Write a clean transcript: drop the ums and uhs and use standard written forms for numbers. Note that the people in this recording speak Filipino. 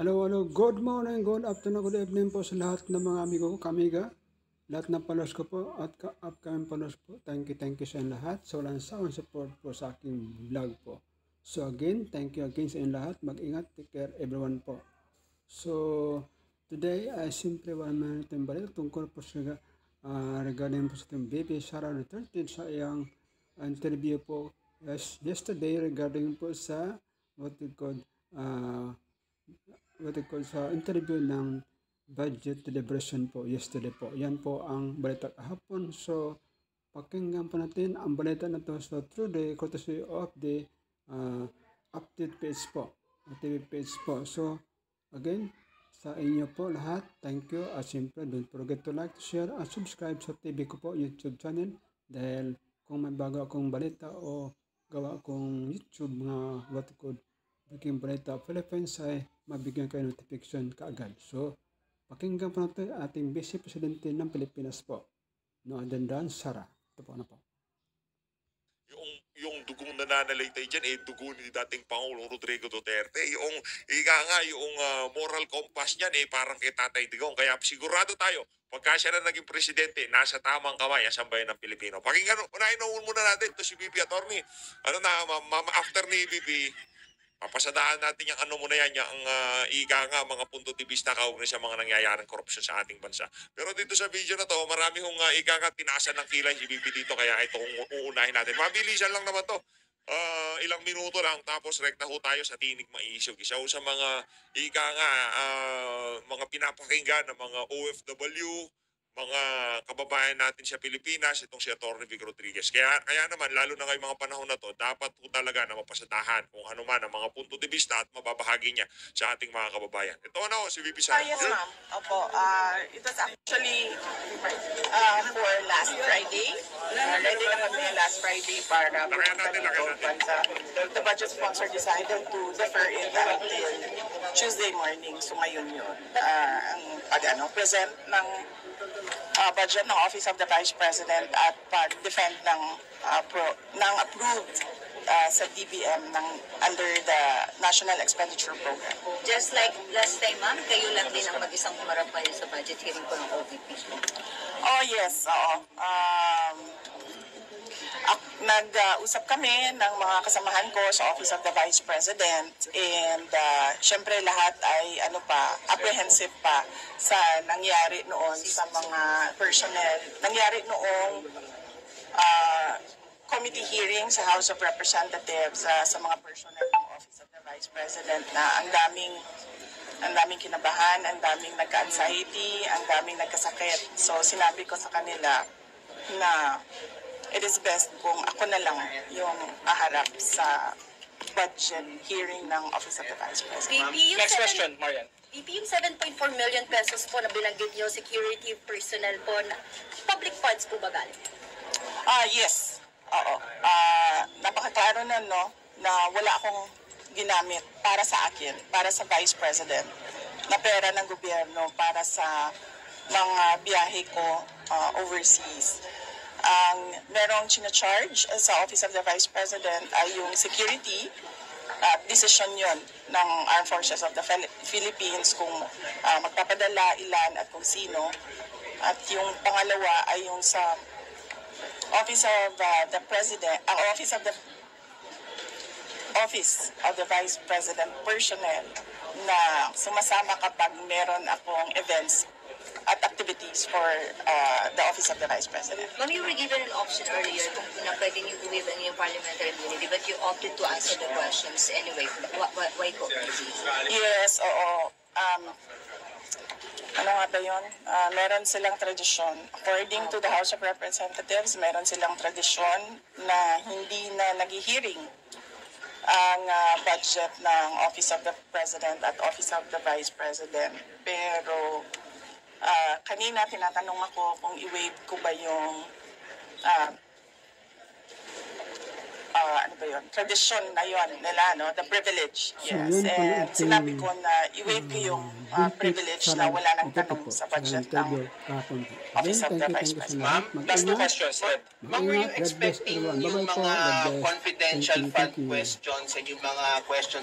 Hello. Good morning, good afternoon, good evening po sa lahat ng mga amigo ko, kamiga. Lahat ng followers ko po at upcoming followers po. Thank you sa inyo lahat. So, walang sound support po sa aking vlog po. So, again, thank you again sa inyo lahat. Mag-ingat, take care everyone po. So, today, I simply want to balik tungkol po sa regarding po sa ating baby Sara Duterte sa iyang interview po yesterday regarding po sa what we call sa interview ng budget deliberation po yesterday po. Yan po ang balita kahapon. So, pakinggan po natin ang balita na to. So, through the courtesy of the update page po, TV page po. So, again, sa inyo po lahat, thank you. At siyempre, don't forget to like, share, at subscribe sa TV ko po, YouTube channel. Dahil kung may bago akong balita o gawa akong YouTube mga what could breaking balita Philippines ay mabigyan kayo notification kaagad. So, pakinggan po natin ating Vice Presidente ng Pilipinas po. No other than Sara. Ito po na po. Yung dugong nananalaytay dyan, dugo ni dating Pangulong Rodrigo Duterte. Yung moral compass niyan, parang kay Tatay Digong. Kaya sigurado tayo, pagka siya na naging presidente, nasa tamang kamay ang sambayan ng Pilipino. Pakinggan, unahin muna natin ito si BP Attorney. After ni BP, papasadaan natin yung muna yan, yung mga punto de vista kaugnay sa mga nangyayaring korupsyon sa ating bansa. Pero dito sa video na to, marami hong tinaasan ng kilay si BP dito, kaya ito uunahin natin. Mabilisan lang naman to. Ilang minuto lang, tapos rekta ho tayo sa tinig maisog. Isa ho sa mga mga pinapakinggan ng mga OFW, mga kababayan natin sa Pilipinas, itong si Atty. Vic Rodriguez. Kaya naman, lalo na ngayong mga panahon na to, dapat po talaga na mapasadahan kung ano man ang mga punto de vista at mababahagi niya sa ating mga kababayan. Ito si VP Sara. Yes, ma'am. Opo. It was actually for last Friday. Ready na kami last Friday para the budget sponsor decided to defer it until Tuesday morning. So ngayon yun. Ang present ng budget ng Office of the Vice President at pag-defend ng approved sa DBM under the National Expenditure Program. Just like last time, ma'am, kayo lang din ang mag-isang humarap ngayon sa budget hearing ko ng OVP. Oh, yes. Oo. Nag-usap kami ng mga kasamahan ko sa Office of the Vice President and syempre lahat ay apprehensive pa sa nangyari noon sa mga personnel. Nangyari noong committee hearing sa House of Representatives sa mga personnel ng Office of the Vice President na ang daming kinabahan, ang daming nagka-anxiety, ang daming nagkasakit. So sinabi ko sa kanila na it is best kung ako na lang yung aharap sa budget hearing ng Office of the Vice President. Next question, Marian. VP, yung 7.4 million pesos po na binanggit nyo, security personnel po, na public funds po ba galing? Yes. Oo. Napakaklaro na, na wala akong ginamit para sa akin, para sa Vice President, na pera ng gobyerno para sa mga biyahe ko overseas. Ang merong charge sa Office of the Vice President ay yung security at decision yon ng Armed Forces of the Philippines kung magpapadala, ilan at kung sino. At yung pangalawa ay yung sa Office of the President, Office of the Vice President personnel na sumasama kapag meron akong events at activities for the Office of the Vice President. Ma'am, you were given an option earlier kung pwede niyo waive ang iyong parliamentary immunity, but you opted to answer the questions anyway. Why po? Yes, oo. Ano nga ba yun? Meron silang tradisyon. According to the House of Representatives, meron silang tradisyon na hindi na nag-hearing ang budget ng Office of the President at Office of the Vice President. Pero kanina tinatanong ako kung i-waive ko ba yung tradisyon na yun nila, the privilege. Yes. And sinabi ko na i-waive ko yung privilege na wala nang tanong sa budget ng Office of the Vice President. Ma'am, last two questions. Ma'am, were you expecting yung mga confidential fund questions and yung mga questions